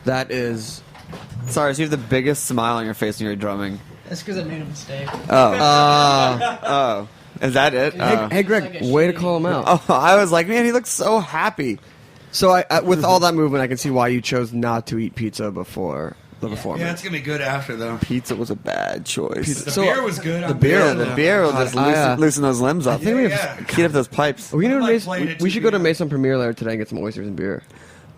That is. Sorry, so you have the biggest smile on your face when you're drumming. That's because I made a mistake. Oh. Is that it? Hey, Greg, way to call him out. Oh, I was like, man, he looks so happy. So, with all that movement, I can see why you chose not to eat pizza before the performance. Yeah, it's gonna be good after though. Pizza was a bad choice. The beer was good. The beer will just loosen those limbs up. I think we have heat up those pipes. We should go to Mason Premiere later today and get some oysters and beer.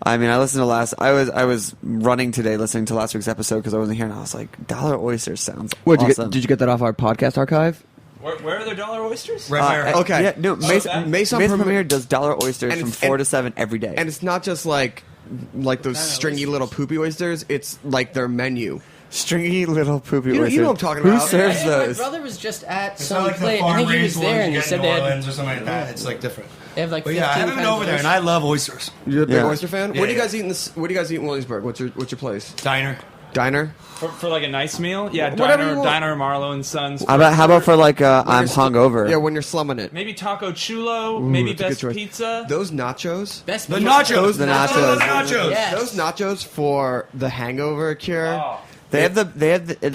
I mean, I listened to I was running today listening to last week's episode because I wasn't here, and I was like, dollar oysters sounds awesome. Did you get that off our podcast archive? Where are their dollar oysters? Okay. Yeah, no, Mason Premiere does dollar oysters from 4 to 7 every day. And it's not just like those stringy little poopy oysters. It's like their menu. Stringy little poopy oysters. You know what I'm talking about. Who serves those? My brother was just at It's some not like place. the I think farm he was raised there, ones and you he get said in they New had. Orleans or something like that. It's like different. They have like. But yeah, I haven't been over there, and I love oysters. You're a big Yeah. oyster fan. Yeah, What do you guys eat What do you guys eat in Williamsburg? What's your place? Diner. For like a nice meal? Yeah, Whatever you want. Diner Marlowe and Sons. How about for like I'm hungover? Yeah, when you're slumming it. Maybe Taco Chulo, maybe that's a good Best choice. Pizza. Those nachos. Best The pizza. nachos. The nachos. Yes. Those nachos for the hangover cure. Oh. They have the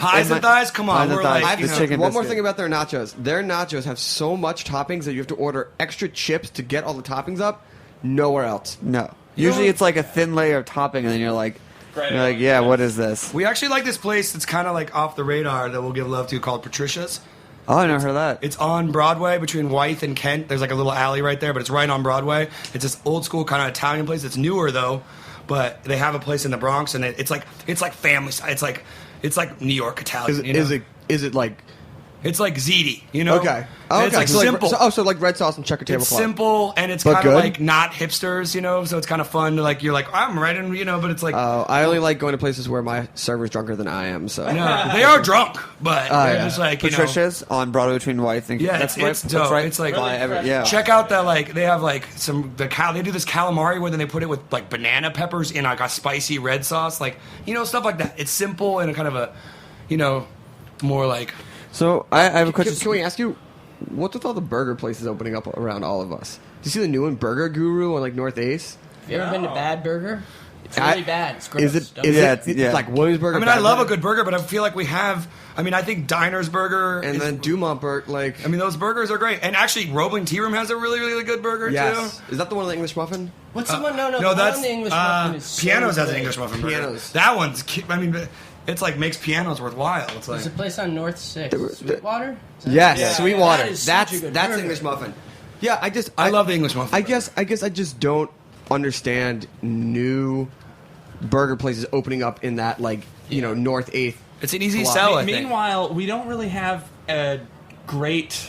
Pies and thighs? Come on, pies and we're thighs, like, the chicken One more biscuit. thing about their nachos. Their nachos have so much toppings that you have to order extra chips to get all the toppings up. Nowhere else. No. Usually it's like a thin layer of topping, and then you're like, yeah, what is this? We actually like this place that's kind of like off the radar that we'll give love to called Patricia's. Oh, I never heard of that. It's on Broadway between Wythe and Kent. There's like a little alley right there, but it's right on Broadway. It's this old school kind of Italian place. It's newer though, but they have a place in the Bronx, and it's like family style. It's like New York Italian. Is it like? It's like ziti, you know? Okay. And it's like simple. So like red sauce and checker It's tablecloth. simple, and it's But kind of good? like not hipsters, you know? So it's kind of fun to like, you're like, I'm right in, you know, but it's like, I only like going to places where my server's drunker than I am. So no, they are drunk, but they're yeah. just like, you know. Patricia's on Broadway between Wythe and Yeah, that's it's right. dope. That's right. It's like, yeah. check out that, like, they have like they do this calamari where then they put it with like banana peppers in like a spicy red sauce, like, you know, stuff like that. It's simple and a kind of a, you know, more like. So I have a question. Can we ask you, what's with all the burger places opening up around all of us? Do you see the new one, Burger Guru on like North Ace? Have you ever been to Bad Burger? It's really bad. It's gross. Is it like Williamsburg? I mean, I love a good burger, but I feel like we have. I mean, I think Diner's Burger and then Dumont Burger. Like, I mean, those burgers are great. And actually, Roebling Tea Room has a really, really good burger yes. too. Is that the one with the English muffin? What's the one? No, No, that's the English muffin is so Pianos has an good. English muffin burger. Pianos. That one's. I mean, it's like makes Pianos worthwhile. It's like There's a place on North 6th. Sweetwater? Yes, Yeah. Sweetwater. That is such a good that's burger. English muffin. Yeah, I love the English muffin. I guess I just don't understand new burger places opening up in that like North 8th. It's an easy block. sell. I think. Meanwhile, we don't really have a great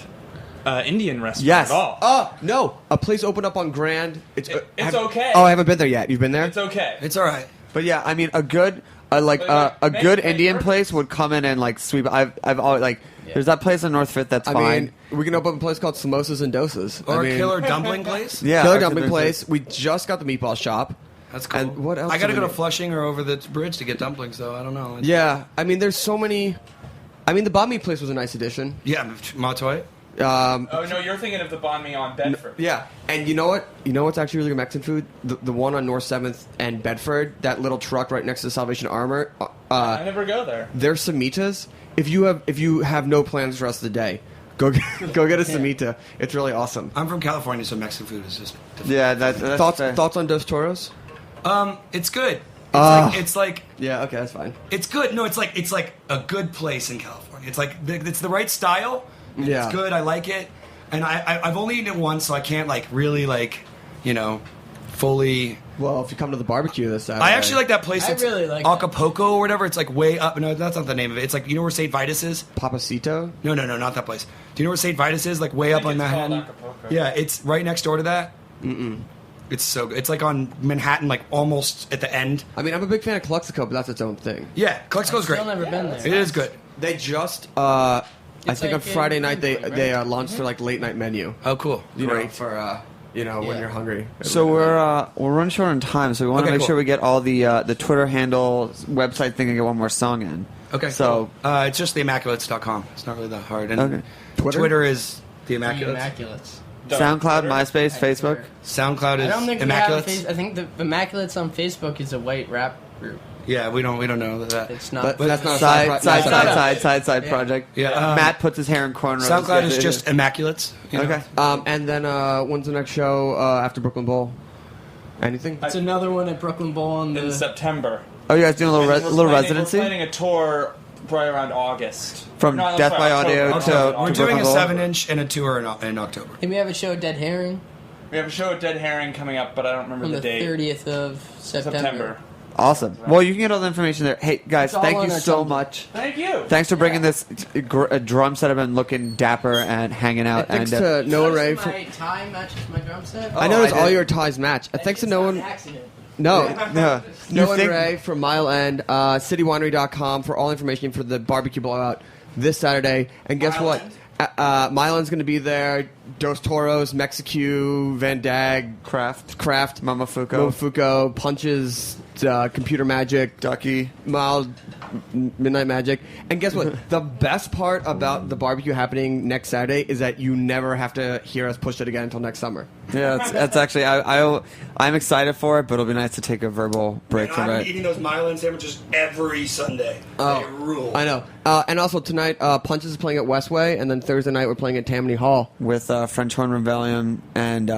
Indian restaurant Yes. at all. Oh no, a place opened up on Grand. It's okay. Oh, I haven't been there yet. You've been there? It's okay. It's all right. But yeah, I mean, a good good Indian place would come in and like sweep. I've always like. There's that place on North Fifth that's I fine. mean, we can open up a place called Samosas and Dosas. Or a killer dumpling place. Yeah, killer or dumpling something. place. We just got the meatball shop. That's cool. And what else? I gotta do go we to need? Flushing or over the bridge to get dumplings, though. I don't know. Yeah, I mean, there's so many. I mean, the banh mi place was a nice addition. Yeah, Matoy. Oh no, you're thinking of the banh mi on Bedford. Yeah, and you know what? You know what's actually really good Mexican food? The one on North 7th and Bedford. That little truck right next to the Salvation Army. I never go there. They're semitas. If you have no plans for the rest of the day, go get a semita. It's really awesome. I'm from California, so Mexican food is just different. Yeah, that's thoughts on Dos Toros? It's good. It's like yeah, okay, that's fine. It's good. No, it's like a good place in California. It's like it's the right style. And Yeah. it's good. I like it, and I've only eaten it once, so I can't like really like fully. Well, if you come to the barbecue this Saturday. I actually like that place. I It's really like Acapulco or whatever. It's like way up. No, that's not the name of it. It's like where St. Vitus is. Papacito? No, not that place. Do you know where St. Vitus is? Like way up on Manhattan. Yeah, it's right next door to that. It's so good. It's like on Manhattan, like almost at the end. I mean, I'm a big fan of Calexico, but that's its own thing. Yeah, Calexico's great. I've still never been there. It is good. They just I think on like Friday night they Queensland, right? launched their like late night menu. Oh, cool. You know, Great. for when you're hungry. So we're running short on time, so we want to Okay, make cool. sure we get all the Twitter handle, website thing, and get one more song in. Okay. So cool. It's just theimmaculates.com. It's not really that hard. And Okay. Twitter is the The Immaculates. Immaculates. SoundCloud, MySpace, Facebook. SoundCloud I is don't think Immaculates. we have I think the Immaculates on Facebook is a white rap group. Yeah, we don't know that. It's not. But that's not a side project. Yeah, Matt puts his hair in cornrows. SoundCloud is just Immaculates. You know? Okay. And then when's the next show after Brooklyn Bowl? Anything? It's another one at Brooklyn Bowl in September. Oh, you guys doing a little residency? We're planning a tour probably around August. From Death by Audio to we're doing a 7-inch and a tour in October. And we have a show at Dead Herring. We have a show at Dead Herring coming up, but I don't remember on the date. 30th of September. Awesome. Well, you can get all the information there. Hey, guys, It's all thank on you our so Tumblr. much. Thank you. Thanks for bringing this drum set up and looking dapper and hanging out. Thanks to Noah Ray for. My tie matches my drum set. I noticed all your ties match. Thanks to Noah. No. Yeah. Noah and Ray from Mile End, citywinery.com for all information for the barbecue blowout this Saturday. And guess what? Mile End's going to be there. Dos Toros, Mexicu, Van Dag, Kraft, Momofuku, Punches, Computer Magic, Ducky, Mild, Midnight Magic. And guess what? The best part about the barbecue happening next Saturday is that you never have to hear us push it again until next summer. Yeah, that's actually I'm excited for it, but it'll be nice to take a verbal break from I'm it. eating those Mile End sandwiches every Sunday. They rule. I know. And also tonight, Punches is playing at Westway, and then Thursday night we're playing at Tammany Hall with French Horn Rebellion and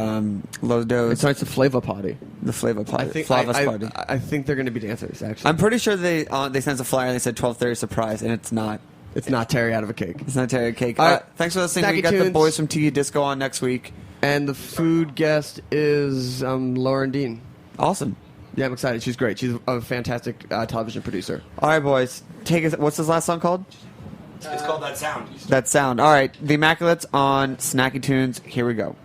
Los Dos. Tonight's the Flava Party. The Flava Party. Party. I think they're going to be dancers. Actually, I'm pretty sure they sent a flyer. And they said 12:30 surprise, and it's not. It's not Terry out of a cake. It's not Terry out of a cake. All right. Thanks for listening. Snacky We got the tunes. boys from Tiki Disco on next week, and the food guest is Lauren Dean. Awesome. Yeah, I'm excited. She's great. She's a fantastic television producer. All right, boys. Take us. What's this last song called? It's called That Sound. That Sound. All right. The Immaculates on Snacky Tunes. Here we go.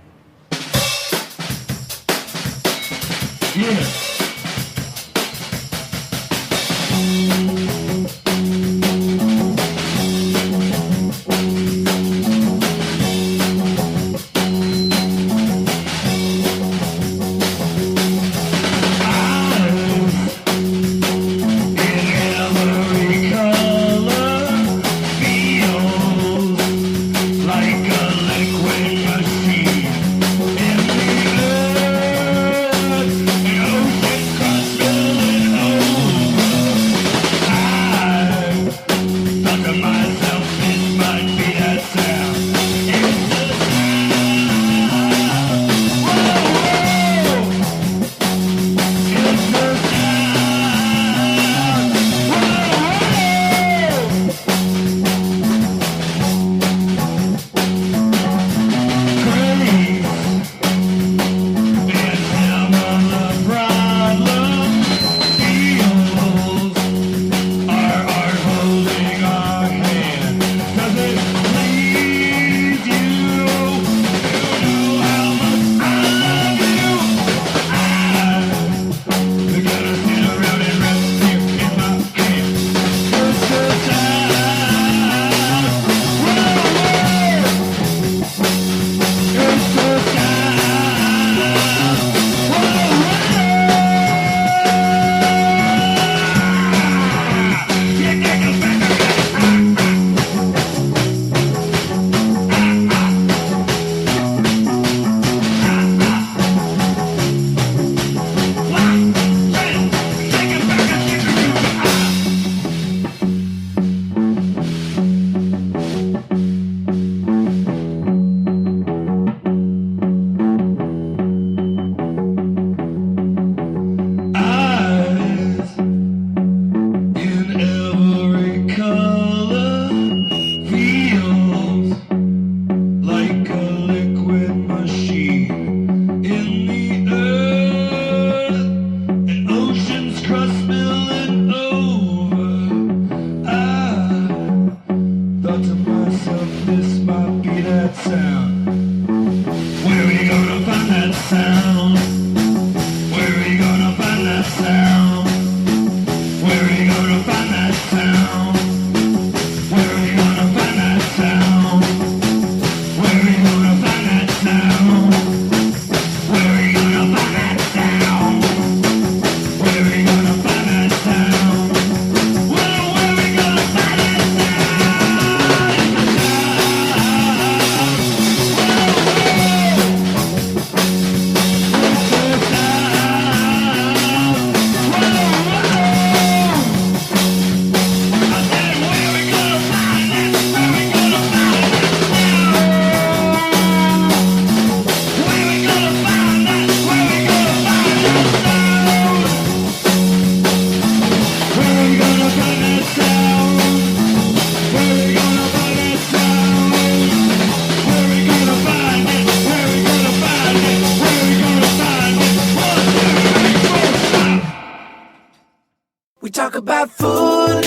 about food.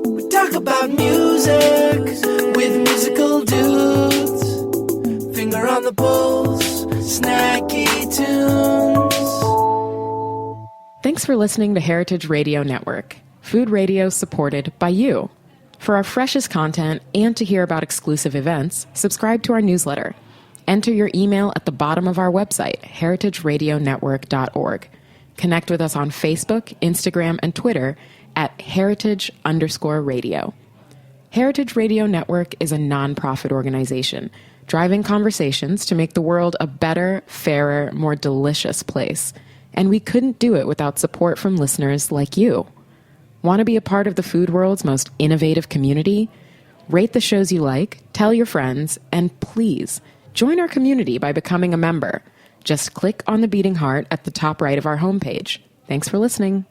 We talk about music with musical dudes. Finger on the pulse, snacky tunes. Thanks for listening to Heritage Radio Network, food radio supported by you. For our freshest content and to hear about exclusive events, subscribe to our newsletter. Enter your email at the bottom of our website, heritageradionetwork.org. Connect with us on Facebook, Instagram, and Twitter at heritage_radio. Heritage Radio Network is a nonprofit organization driving conversations to make the world a better, fairer, more delicious place. And we couldn't do it without support from listeners like you. Want to be a part of the food world's most innovative community? Rate the shows you like, tell your friends, and please join our community by becoming a member. Just click on the beating heart at the top right of our homepage. Thanks for listening.